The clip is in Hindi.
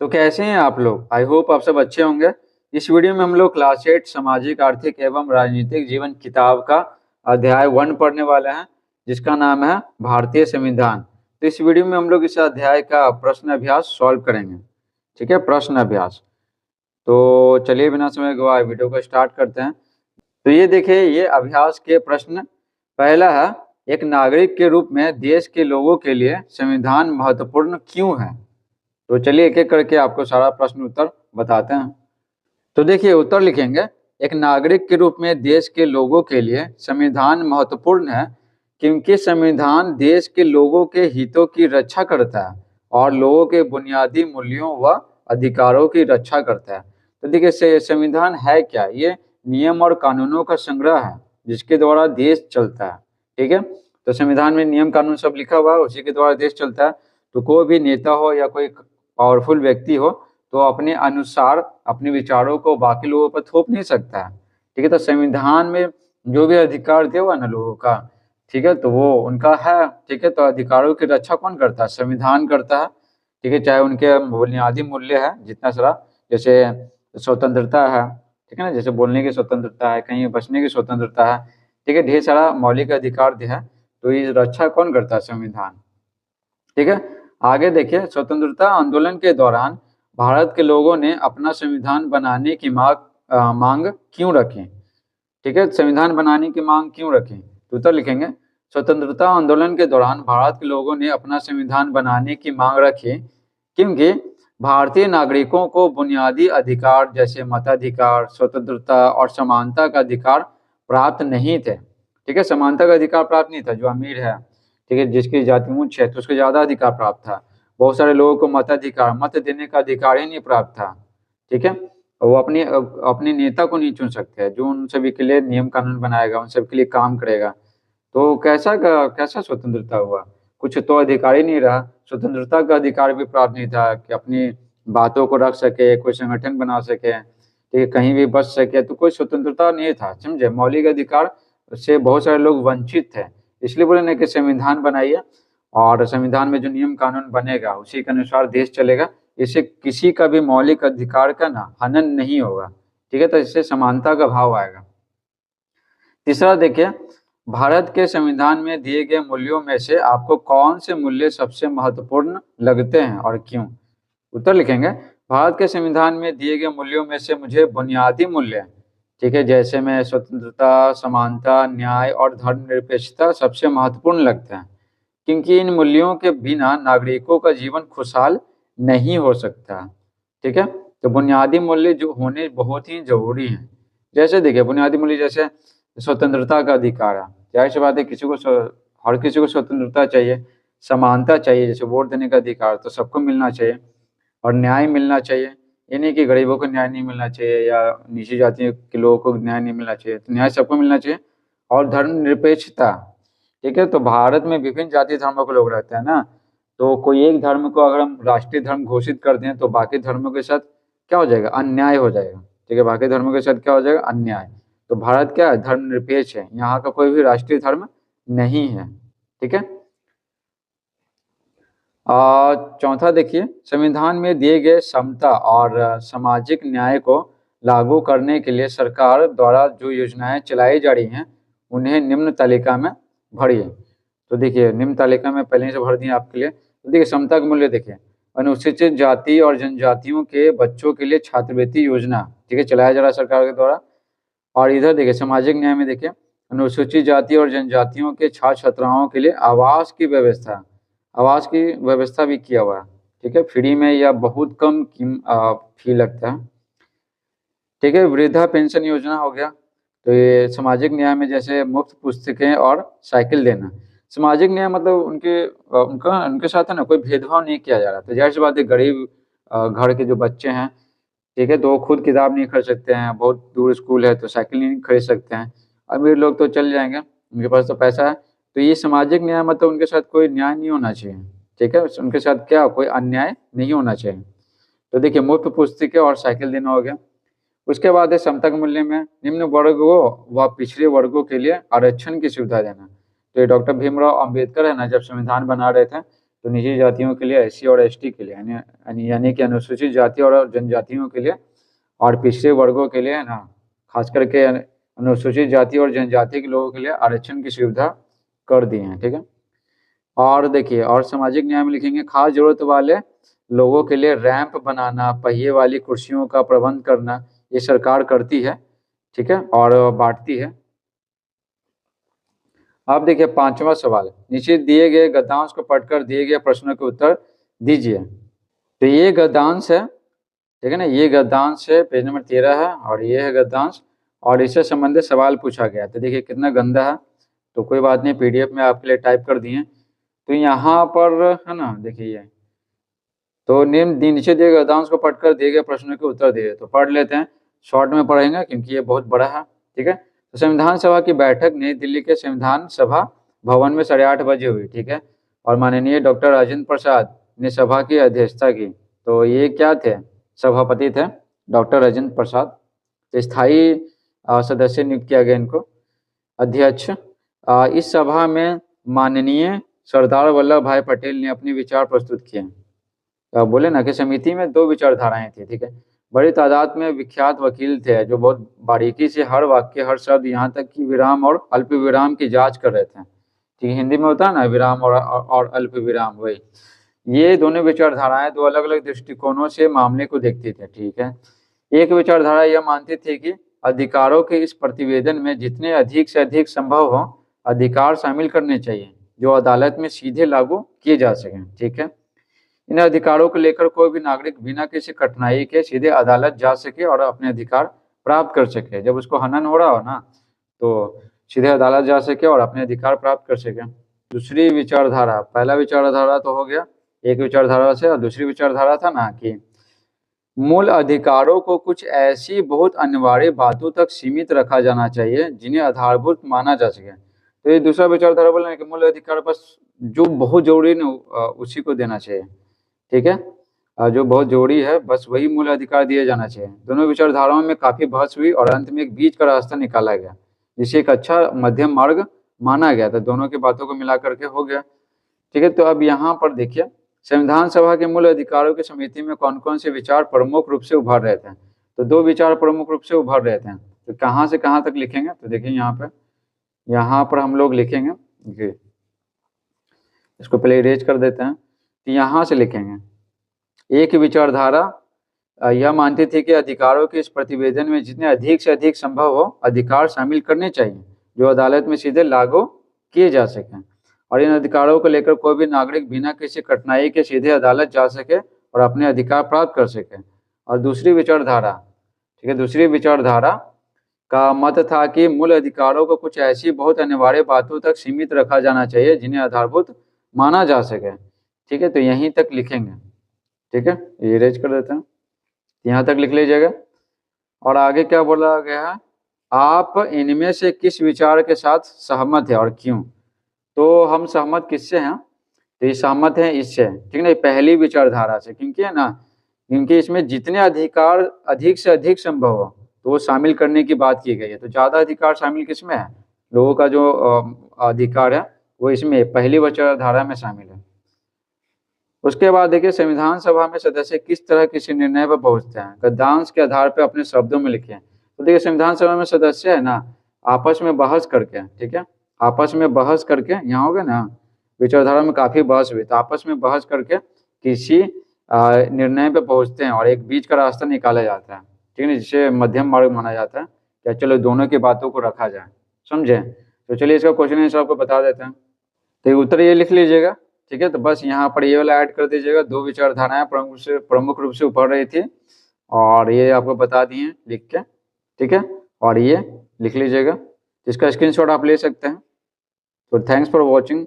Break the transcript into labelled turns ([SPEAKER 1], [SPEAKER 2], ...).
[SPEAKER 1] तो कैसे हैं आप लोग? आई होप आप सब अच्छे होंगे। इस वीडियो में हम लोग क्लास 8 सामाजिक आर्थिक एवं राजनीतिक जीवन किताब का अध्याय 1 पढ़ने वाले हैं, जिसका नाम है भारतीय संविधान। तो इस वीडियो में हम लोग इस अध्याय का प्रश्न अभ्यास सॉल्व करेंगे। ठीक है, प्रश्न अभ्यास। तो चलिए बिना समय गवाए वीडियो को स्टार्ट करते हैं। तो ये देखिए, ये अभ्यास के प्रश्न। पहला है, एक नागरिक के रूप में देश के लोगों के लिए संविधान महत्वपूर्ण क्यों है? तो चलिए एक एक करके आपको सारा प्रश्न उत्तर बताते हैं। तो देखिए उत्तर लिखेंगे, एक नागरिक के रूप में देश के लोगों के लिए संविधान महत्वपूर्ण है क्योंकि संविधान देश के लोगों के हितों की रक्षा करता है और लोगों के बुनियादी मूल्यों व अधिकारों की रक्षा करता है। तो देखिए संविधान है क्या? ये नियम और कानूनों का संग्रह है जिसके द्वारा देश चलता है। ठीक है, तो संविधान में नियम कानून सब लिखा हुआ है, उसी के द्वारा देश चलता है। तो कोई भी नेता हो या कोई पावरफुल व्यक्ति हो तो अपने अनुसार अपने विचारों को बाकी लोगों पर थोप नहीं सकता है। ठीक है, तो संविधान में जो भी अधिकार दिया हुआ है ना लोगों का, ठीक है, तो वो उनका है। ठीक है, तो अधिकारों की रक्षा कौन करता है? संविधान करता है। ठीक है, चाहे उनके बुनियादी मूल्य है जितना सारा, जैसे स्वतंत्रता है, ठीक है ना, जैसे बोलने की स्वतंत्रता है, कहीं बचने की स्वतंत्रता है। ठीक है, ढेर सारा मौलिक अधिकार दिया है, तो ये रक्षा कौन करता है? संविधान। ठीक है, आगे देखिए, स्वतंत्रता आंदोलन के दौरान भारत के लोगों ने अपना संविधान बनाने की मांग क्यों रखी? ठीक है, संविधान बनाने की मांग क्यों रखी? तो उत्तर लिखेंगे, स्वतंत्रता आंदोलन के दौरान भारत के लोगों ने अपना संविधान बनाने की मांग रखी क्योंकि भारतीय नागरिकों को बुनियादी अधिकार जैसे मताधिकार, स्वतंत्रता और समानता का अधिकार प्राप्त नहीं थे। ठीक है, समानता का अधिकार प्राप्त नहीं था। जो अमीर है, ठीक है, जिसकी जाति ऊंच है, तो उसको ज्यादा अधिकार प्राप्त था। बहुत सारे लोगों को मताधिकार, मत देने का अधिकार ही नहीं प्राप्त था। ठीक है, वो अपने अपने नेता को नहीं चुन सकते हैं जो उन सभी के लिए नियम कानून बनाएगा, उन सब के लिए काम करेगा। तो कैसा स्वतंत्रता हुआ? कुछ तो अधिकार ही नहीं रहा। स्वतंत्रता का अधिकार भी प्राप्त नहीं था कि अपनी बातों को रख सके, कोई संगठन बना सके, ठीक है, कहीं भी बच सके, तो कोई स्वतंत्रता नहीं था। समझे? मौलिक अधिकार से बहुत सारे लोग वंचित थे। इसलिए बोले ना कि संविधान बनाइए और संविधान में जो नियम कानून बनेगा उसी के अनुसार देश चलेगा। इससे किसी का भी मौलिक अधिकार का ना हनन नहीं होगा। ठीक है, तो इससे समानता का भाव आएगा। तीसरा देखिए, भारत के संविधान में दिए गए मूल्यों में से आपको कौन से मूल्य सबसे महत्वपूर्ण लगते हैं और क्यों? उत्तर लिखेंगे, भारत के संविधान में दिए गए मूल्यों में से मुझे बुनियादी मूल्य, ठीक है, जैसे में स्वतंत्रता, समानता, न्याय और धर्मनिरपेक्षता सबसे महत्वपूर्ण लगते हैं क्योंकि इन मूल्यों के बिना नागरिकों का जीवन खुशहाल नहीं हो सकता। ठीक है, तो बुनियादी मूल्य जो होने बहुत ही जरूरी हैं। जैसे देखिए, बुनियादी मूल्य जैसे स्वतंत्रता का अधिकार है, जाहिर सी बात है हर किसी को स्वतंत्रता चाहिए। समानता चाहिए, जैसे वोट देने का अधिकार तो सबको मिलना चाहिए। और न्याय मिलना चाहिए, ये नहीं कि गरीबों को न्याय नहीं मिलना चाहिए या नीची जाति के लोगों को न्याय नहीं मिलना चाहिए, तो न्याय सबको मिलना चाहिए। और धर्मनिरपेक्षता, ठीक है, तो भारत में विभिन्न जाति धर्मों के लोग रहते हैं ना, तो कोई एक धर्म को अगर हम राष्ट्रीय धर्म घोषित कर दें तो बाकी धर्मों के साथ क्या हो जाएगा? अन्याय हो जाएगा। ठीक है, बाकी धर्मों के साथ क्या हो जाएगा? अन्याय। तो भारत क्या है? धर्मनिरपेक्ष है, यहाँ का कोई भी राष्ट्रीय धर्म नहीं है। ठीक है, चौथा देखिए, संविधान में दिए गए समता और सामाजिक न्याय को लागू करने के लिए सरकार द्वारा जो योजनाएं चलाई जा रही हैं उन्हें निम्न तालिका में भरिए। तो देखिए, निम्न तालिका में पहले से भर दिए आपके लिए। तो देखिए, समता का मूल्य देखिए, अनुसूचित जाति और जनजातियों के बच्चों के लिए छात्रवृत्ति योजना, ठीक है, चलाया जा रहा है सरकार के द्वारा। और इधर देखिए, सामाजिक न्याय में देखिए, अनुसूचित जाति और जनजातियों के छात्र छात्राओं के लिए आवास की व्यवस्था भी किया हुआ है। ठीक है, फ्री में या बहुत कम फी लगता है। ठीक है, वृद्धा पेंशन योजना हो गया। तो ये सामाजिक न्याय में जैसे मुफ्त पुस्तकें और साइकिल देना। सामाजिक न्याय मतलब उनके साथ है ना कोई भेदभाव नहीं किया जा रहा। तो जाहिर सी बात है, गरीब घर के जो बच्चे हैं, ठीक है, तो वो खुद किताब नहीं खरीद सकते हैं, बहुत दूर स्कूल है तो साइकिल नहीं खरीद सकते हैं। अमीर लोग तो चल जाएंगे, उनके पास तो पैसा है। तो ये सामाजिक न्याय मतलब उनके साथ कोई न्याय नहीं होना चाहिए। ठीक है, उनके साथ क्या कोई अन्याय नहीं होना चाहिए। तो देखिए, मुफ्त पुस्तकें और साइकिल देना हो गया। उसके बाद है समता के मूल्य में निम्न वर्गों व पिछड़े वर्गों के लिए आरक्षण की सुविधा देना। तो ये डॉक्टर भीमराव अंबेडकर है ना, जब संविधान बना रहे थे तो निजी जातियों के लिए एससी और एसटी के लिए यानी कि अनुसूचित जाति और जनजातियों के लिए और पिछड़े वर्गों के लिए है ना, खास करके अनुसूचित जाति और जनजाति के लोगों के लिए आरक्षण की सुविधा कर दी है। ठीक है, और देखिए और सामाजिक न्याय में लिखेंगे खास जरूरत वाले लोगों के लिए रैंप बनाना, पहिए वाली कुर्सियों का प्रबंध करना, ये सरकार करती है। ठीक है, और बांटती है। आप देखिए 5वां सवाल, नीचे दिए गए गद्यांश को पढ़कर दिए गए प्रश्नों के उत्तर दीजिए। तो ये गद्यांश है, ठीक है ना, ये गद्यांश है, पेज नंबर 13 है, और ये है गद्यांश, और इससे संबंधित सवाल पूछा गया। तो देखिए कितना गंदा है, तो कोई बात नहीं, पीडीएफ में आपके लिए टाइप कर दिए। तो यहाँ पर है ना, देखिए ये तो नीचे दिए गए गद्यांश को पढ़कर दिए गए प्रश्नों के उत्तर दिए। तो पढ़ लेते हैं, शॉर्ट में पढ़ेंगे क्योंकि ये बहुत बड़ा है। ठीक है, तो संविधान सभा की बैठक नई दिल्ली के संविधान सभा भवन में 8:30 बजे हुई। ठीक है, और माननीय डॉक्टर राजेंद्र प्रसाद ने सभा की अध्यक्षता की। तो ये क्या थे, सभापति थे डॉक्टर राजेंद्र प्रसाद। तो स्थायी सदस्य नियुक्त किया गया इनको, अध्यक्ष। इस सभा में माननीय सरदार वल्लभ भाई पटेल ने अपने विचार प्रस्तुत किए। बोले ना कि समिति में 2 विचारधाराएं थी। ठीक है, बड़ी तादाद में विख्यात वकील थे जो बहुत बारीकी से हर वाक्य, हर शब्द, यहाँ तक कि विराम और अल्प विराम की जांच कर रहे थे। ठीक है, हिंदी में होता है ना विराम और अल्प विराम, वही। ये दोनों विचारधाराएं 2 अलग अलग दृष्टिकोणों से मामले को देखती थे। ठीक है, एक विचारधारा यह मानती थी कि अधिकारों के इस प्रतिवेदन में जितने अधिक से अधिक संभव हो अधिकार शामिल करने चाहिए जो अदालत में सीधे लागू किए जा सकें। ठीक है, इन अधिकारों को लेकर कोई भी नागरिक बिना किसी कठिनाई के सीधे अदालत जा सके और अपने अधिकार प्राप्त कर सके। जब उसको हनन हो रहा हो ना, तो सीधे अदालत जा सके और अपने अधिकार प्राप्त कर सके। दूसरी विचारधारा, पहला विचारधारा तो हो गया एक विचारधारा से, और दूसरी विचारधारा था ना कि मूल अधिकारों को कुछ ऐसी बहुत अनिवार्य बातों तक सीमित रखा जाना चाहिए जिन्हें आधारभूत माना जा सके। तो ये दूसरा विचारधारा बोल रहे हैं कि मूल अधिकार बस जो बहुत जरूरी है उसी को देना चाहिए। ठीक है, जो बहुत जरूरी है बस वही मूल अधिकार दिया जाना चाहिए। दोनों विचारधाराओं में काफी बहस हुई और अंत में एक बीच का रास्ता निकाला गया जिसे एक अच्छा मध्यम मार्ग माना गया। तो दोनों की बातों को मिला करके हो गया। ठीक है, तो अब यहाँ पर देखिए संविधान सभा के मूल अधिकारों की समिति में कौन कौन से विचार प्रमुख रूप से उभर रहे थे। तो 2 विचार प्रमुख रूप से उभर रहे थे। तो कहाँ से कहाँ तक लिखेंगे, तो देखिए यहाँ पर हम लोग लिखेंगे, इसको पहले इरेज कर देते हैं। तो यहाँ से लिखेंगे, एक विचारधारा यह मानती थी कि अधिकारों के इस प्रतिवेदन में जितने अधिक से अधिक संभव हो अधिकार शामिल करने चाहिए जो अदालत में सीधे लागू किए जा सकें, और इन अधिकारों को लेकर कोई भी नागरिक बिना किसी कठिनाई के सीधे अदालत जा सके और अपने अधिकार प्राप्त कर सके। और दूसरी विचारधारा, ठीक है, दूसरी विचारधारा का मत था कि मूल अधिकारों को कुछ ऐसी बहुत अनिवार्य बातों तक सीमित रखा जाना चाहिए जिन्हें आधारभूत माना जा सके। ठीक है, तो यहीं तक लिखेंगे। ठीक है, ये इरेज कर देते हैं, यहाँ तक लिख लीजिएगा। और आगे क्या बोला गया है, आप इनमें से किस विचार के साथ सहमत है और क्यों। तो हम सहमत किससे हैं, तो ये सहमत हैं इससे, ठीक है, पहली विचारधारा से, क्योंकि है ना, क्योंकि इसमें जितने अधिकार अधिक से अधिक संभव हो तो वो शामिल करने की बात की गई है। तो ज्यादा अधिकार शामिल किसमें है, लोगों का जो अधिकार है वो इसमें पहली विचारधारा में शामिल है। उसके बाद देखिए संविधान सभा में सदस्य किस तरह किसी निर्णय पर पहुंचते हैं, गद्यांश के आधार पर अपने शब्दों में लिखे। तो देखिए संविधान सभा में सदस्य है ना आपस में बहस करके, ठीक है, आपस में बहस करके, यहाँ हो गया ना विचारधारा में काफी बहस हुई, तो आपस में बहस करके किसी निर्णय पे पहुंचते हैं और एक बीच का रास्ता निकाला जाता है। ठीक है, जिसे मध्यम मार्ग माना जाता है, क्या चलो दोनों की बातों को रखा जाए, समझे। तो चलिए इसका क्वेश्चन आंसर आपको बता देते हैं। तो उत्तर ये लिख लीजिएगा। ठीक है, तो बस यहाँ पर ये वाला ऐड कर दीजिएगा, 2 विचारधाराएं प्रमुख रूप से उभर रही थी और ये आपको बता दिए लिख के। ठीक है, और ये लिख लीजिएगा, इसका स्क्रीनशॉट आप ले सकते हैं। तो थैंक्स फॉर वॉचिंग।